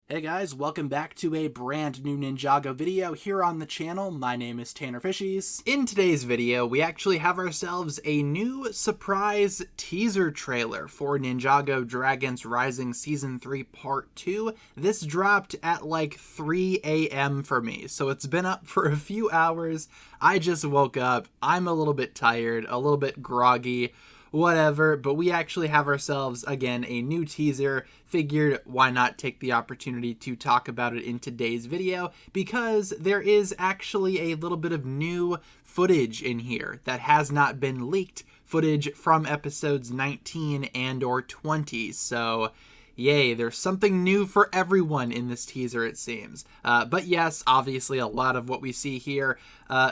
Hey guys, welcome back to a brand new Ninjago video here on the channel. My name is TannerFishies. In today's video, we actually have ourselves a new surprise teaser trailer for Ninjago Dragons Rising Season 3 Part 2. This dropped at like 3 a.m. for me, so it's been up for a few hours. I just woke up. I'm a little bit tired, a little bit groggy. Whatever, but we actually have ourselves, again, a new teaser. Figured why not take the opportunity to talk about it in today's video, because there is actually a little bit of new footage in here that has not been leaked, footage from episodes 19 and or 20, so yay, there's something new for everyone in this teaser, it seems. But yes, obviously a lot of what we see here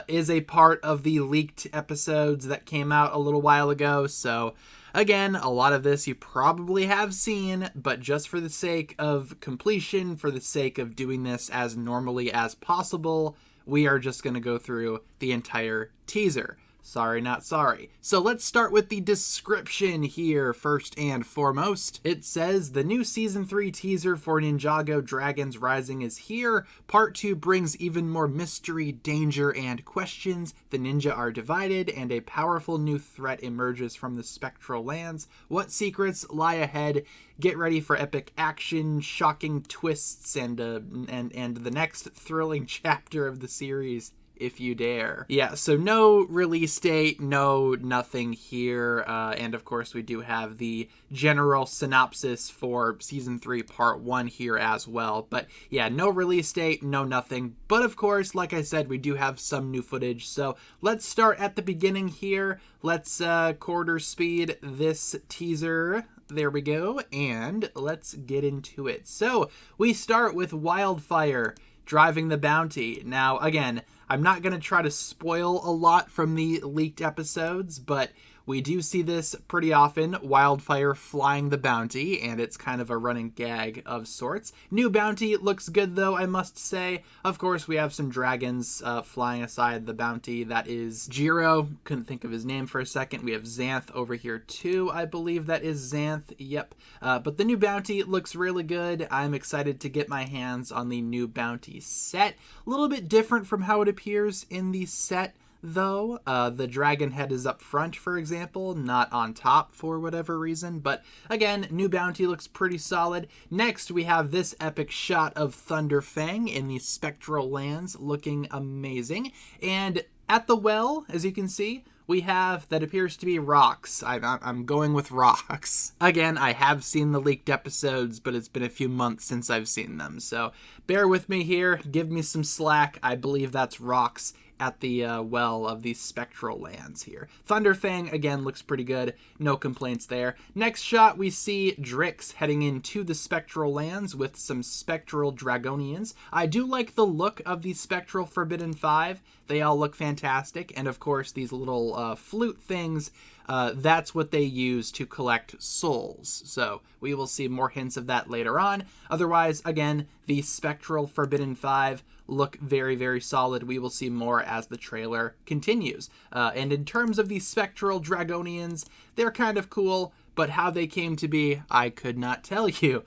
is a part of the leaked episodes that came out a little while ago. So again, a lot of this you probably have seen, but just for the sake of completion, for the sake of doing this as normally as possible, we are just going to go through the entire teaser. Sorry, not sorry. So let's start with the description here first and foremost. It says, the new Season 3 teaser for Ninjago Dragons Rising is here. Part 2 brings even more mystery, danger, and questions. The ninja are divided, and a powerful new threat emerges from the spectral lands. What secrets lie ahead? Get ready for epic action, shocking twists, and the next thrilling chapter of the series, if you dare. Yeah, so no release date, no nothing here, and of course we do have the general synopsis for Season 3 Part 1 here as well, but yeah, no release date, no nothing, but of course, like I said, we do have some new footage, so let's start at the beginning here. Let's quarter speed this teaser. There we go, and let's get into it. So, we start with Wildfire driving the bounty. Now, again, I'm not going to try to spoil a lot from the leaked episodes, but we do see this pretty often, Wildfire flying the bounty, and it's kind of a running gag of sorts. New bounty looks good, though, I must say. Of course, we have some dragons flying aside the bounty. That is Jiro. Couldn't think of his name for a second. We have Xanth over here, too. I believe that is Xanth. Yep. But the new bounty looks really good. I'm excited to get my hands on the new bounty set. A little bit different from how it appears in the set, though. The dragon head is up front, for example, not on top for whatever reason, but again, new bounty looks pretty solid. Next, we have this epic shot of Thunderfang in the spectral lands, looking amazing, and at the well, as you can see, we have that appears to be rocks. I'm going with rocks. Again, I have seen the leaked episodes, but it's been a few months since I've seen them, so bear with me here, give me some slack. I believe that's rocks at the well of these spectral lands here. Thunderfang, again, looks pretty good. No complaints there. Next shot, we see Drix heading into the spectral lands with some spectral dragonians. I do like the look of the spectral Forbidden 5. They all look fantastic. And of course, these little flute things, that's what they use to collect souls. So we will see more hints of that later on. Otherwise, again, the spectral Forbidden 5 look very, very solid. We will see more as the trailer continues. And in terms of the spectral dragonians, they're kind of cool, but how they came to be, I could not tell you.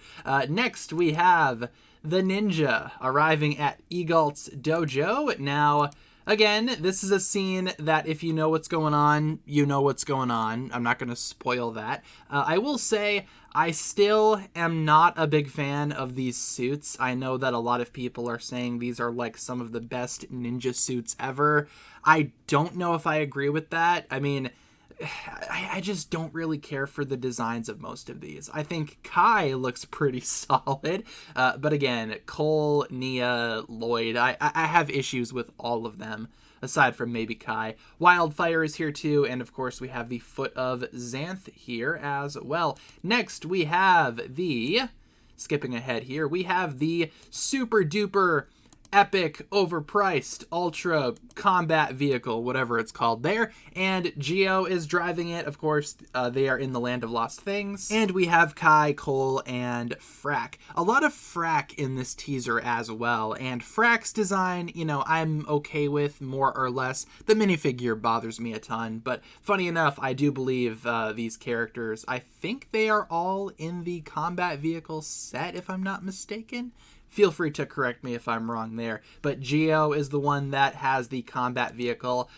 Next, we have the ninja arriving at Egalt's dojo. Now, again, this is a scene that if you know what's going on, you know what's going on. I'm not going to spoil that. I will say I still am not a big fan of these suits. I know that a lot of people are saying these are like some of the best ninja suits ever. I don't know if I agree with that. I mean, I just don't really care for the designs of most of these. I think Kai looks pretty solid, but again, Cole, Nia, Lloyd, I have issues with all of them, aside from maybe Kai. Wildfire is here too, and of course we have the foot of Xanth here as well. Next, we have the, skipping ahead here, we have the super duper epic, overpriced, ultra combat vehicle, whatever it's called there, and Geo is driving it. Of course, they are in the land of lost things, and we have Kai, Cole, and Frack. A lot of Frack in this teaser as well, and Frack's design, you know, I'm okay with, more or less. The minifigure bothers me a ton, but funny enough, I do believe these characters, I think they are all in the combat vehicle set, if I'm not mistaken. Feel free to correct me if I'm wrong there. But Geo is the one that has the combat vehicle.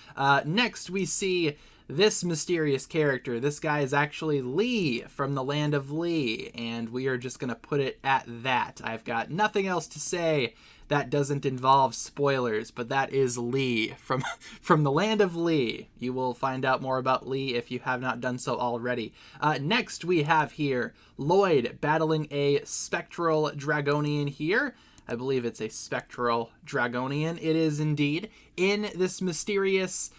Next, we see this mysterious character. This guy is actually Lee from the land of Lee, and we are just going to put it at that. I've got nothing else to say that doesn't involve spoilers, but that is Lee from the land of Lee. You will find out more about Lee if you have not done so already. Next, we have here Lloyd battling a Spectral Dragonian here. I believe it's a Spectral Dragonian. It is indeed in this mysterious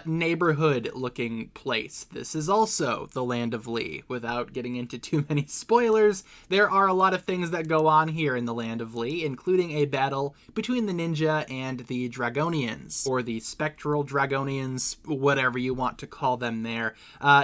neighborhood-looking place. This is also the land of Lee. Without getting into too many spoilers, there are a lot of things that go on here in the land of Lee, including a battle between the ninja and the Dragonians, or the Spectral Dragonians, whatever you want to call them there.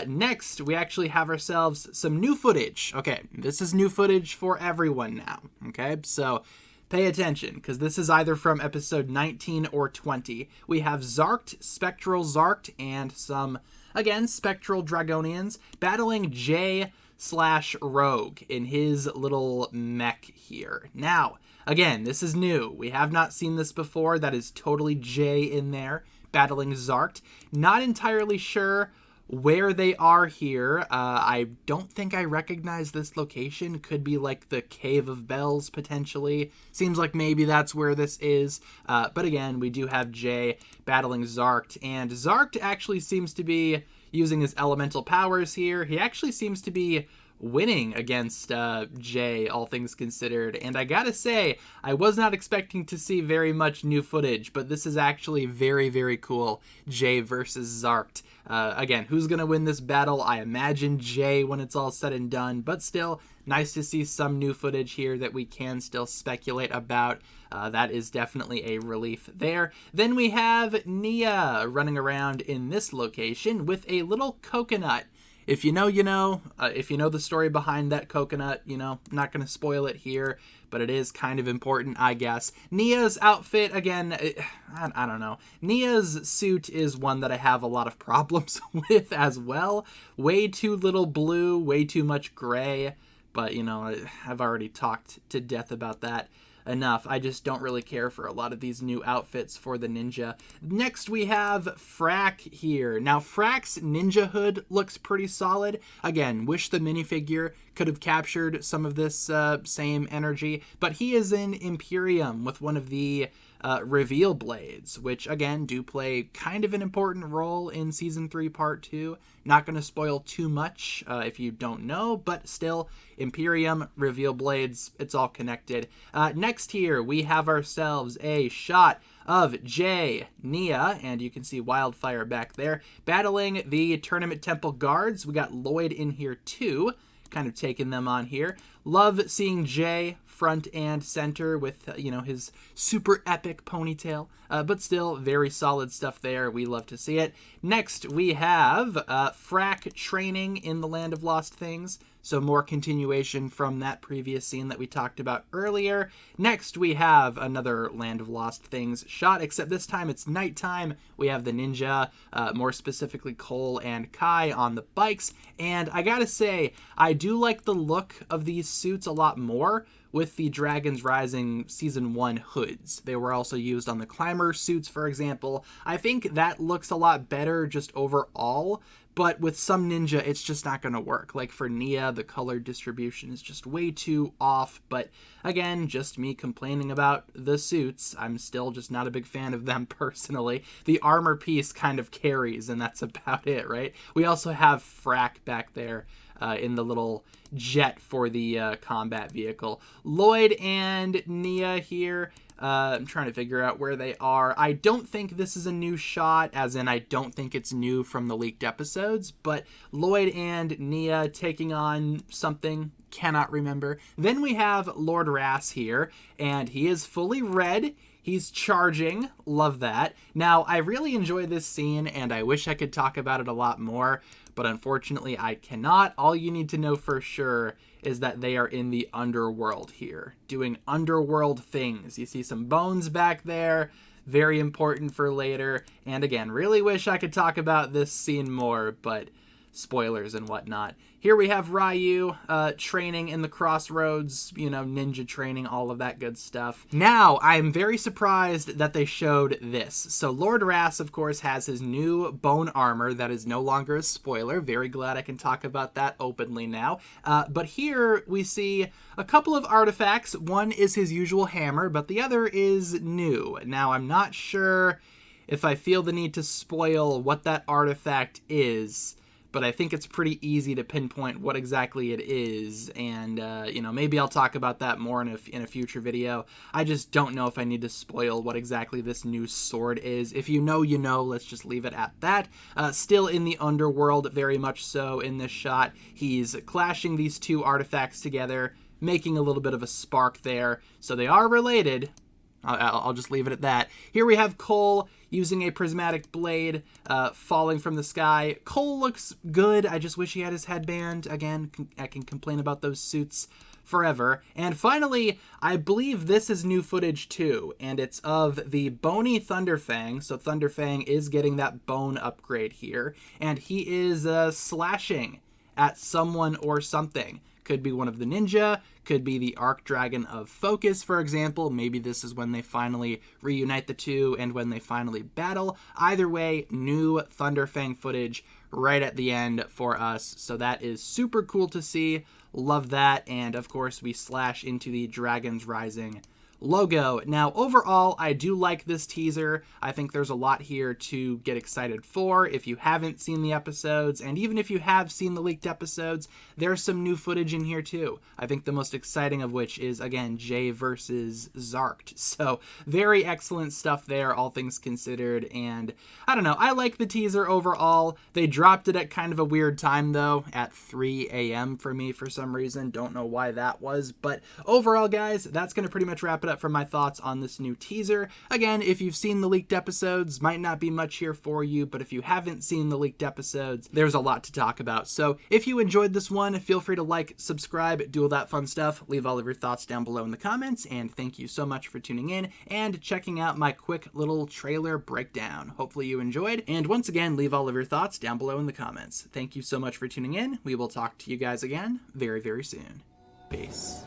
Next, we actually have ourselves some new footage. Okay, this is new footage for everyone now, okay? So pay attention, because this is either from episode 19 or 20. We have Zarked, Spectral Zarked, and some, again, Spectral Dragonians battling Jay/Rogue in his little mech here. Now, again, this is new. We have not seen this before. That is totally Jay in there battling Zarked. Not entirely sure where they are here. I don't think I recognize this location. Could be like the Cave of Bells, potentially. Seems like maybe that's where this is. But again, we do have Jay battling Zarked, and Zarked actually seems to be using his elemental powers here. He actually seems to be winning against Jay, all things considered. And I gotta say, I was not expecting to see very much new footage, but this is actually very, very cool. Jay versus Zarked. Again, who's gonna win this battle? I imagine Jay when it's all said and done, but still, nice to see some new footage here that we can still speculate about. That is definitely a relief there. Then we have Nia running around in this location with a little coconut. If you know, you know. If you know the story behind that coconut, you know, I'm not going to spoil it here, but it is kind of important, I guess. Nia's outfit, again, I don't know. Nia's suit is one that I have a lot of problems with as well. Way too little blue, way too much gray, but, you know, I've already talked to death about that enough. I just don't really care for a lot of these new outfits for the ninja. Next, we have Frack here. Now, Frack's ninja hood looks pretty solid. Again, wish the minifigure could have captured some of this same energy, but he is in Imperium with one of the reveal blades, which again do play kind of an important role in season 3 part 2. Not going to spoil too much if you don't know, but still, Imperium, reveal blades, it's all connected. Next here, we have ourselves a shot of Jay, Nia, and you can see Wildfire back there, battling the Tournament Temple guards. We got Lloyd in here too, kind of taking them on here. Love seeing Jay front and center with, you know, his super epic ponytail, but still very solid stuff there. We love to see it. Next, we have Frack training in the Land of Lost Things. So more continuation from that previous scene that we talked about earlier. Next, we have another Land of Lost Things shot, except this time it's nighttime. We have the ninja, more specifically Cole and Kai on the bikes. And I gotta say, I do like the look of these suits a lot more with the Dragons Rising Season 1 hoods. They were also used on the Climber suits, for example. I think that looks a lot better just overall, but with some ninja, it's just not going to work. Like for Nia, the color distribution is just way too off, but again, just me complaining about the suits. I'm still just not a big fan of them personally. The armor piece kind of carries, and that's about it, right? We also have Frack back there in the little jet for the combat vehicle. Lloyd and Nia here. I'm trying to figure out where they are. I don't think this is a new shot, as in I don't think it's new from the leaked episodes, but Lloyd and Nia taking on something, cannot remember. Then we have Lord Rass here, and he is fully red. He's charging. Love that. Now, I really enjoy this scene, and I wish I could talk about it a lot more, but unfortunately I cannot. All you need to know for sure is that they are in the underworld here, doing underworld things. You see some bones back there, very important for later. And again, really wish I could talk about this scene more, but spoilers and whatnot. Here we have Ryu training in the crossroads, you know, ninja training, all of that good stuff. Now, I'm very surprised that they showed this. So Lord Ras, of course, has his new bone armor that is no longer a spoiler. Very glad I can talk about that openly now. But here we see a couple of artifacts. One is his usual hammer, but the other is new. Now, I'm not sure if I feel the need to spoil what that artifact is, but I think it's pretty easy to pinpoint what exactly it is, and, you know, maybe I'll talk about that more in a future video. I just don't know if I need to spoil what exactly this new sword is. If you know, you know. Let's just leave it at that. Still in the underworld, very much so in this shot. He's clashing these two artifacts together, making a little bit of a spark there, so they are related. I'll just leave it at that. Here we have Cole using a prismatic blade falling from the sky. Cole looks good. I just wish he had his headband. Again, I can complain about those suits forever. And finally, I believe this is new footage too, and it's of the bony Thunderfang. So Thunderfang is getting that bone upgrade here, and he is slashing at someone or something. Could be one of the ninja, could be the Arc Dragon of Focus, for example. Maybe this is when they finally reunite the two and when they finally battle. Either way, new Thunderfang footage right at the end for us. So that is super cool to see. Love that. And of course, we slash into the Dragon's Rising logo. Now, overall, I do like this teaser. I think there's a lot here to get excited for. If you haven't seen the episodes, and even if you have seen the leaked episodes, there's some new footage in here too. I think the most exciting of which is, again, Jay versus Zarked. So, very excellent stuff there, all things considered, and I don't know, I like the teaser overall. They dropped it at kind of a weird time, though, at 3 a.m. for me for some reason. Don't know why that was, but overall, guys, that's going to pretty much wrap it up for my thoughts on this new teaser. Again, if you've seen the leaked episodes, might not be much here for you, but if you haven't seen the leaked episodes, there's a lot to talk about. So if you enjoyed this one, feel free to like, subscribe, do all that fun stuff, leave all of your thoughts down below in the comments, and thank you so much for tuning in and checking out my quick little trailer breakdown. Hopefully you enjoyed, and once again, leave all of your thoughts down below in the comments. Thank you so much for tuning in. We will talk to you guys again very, very soon. Peace.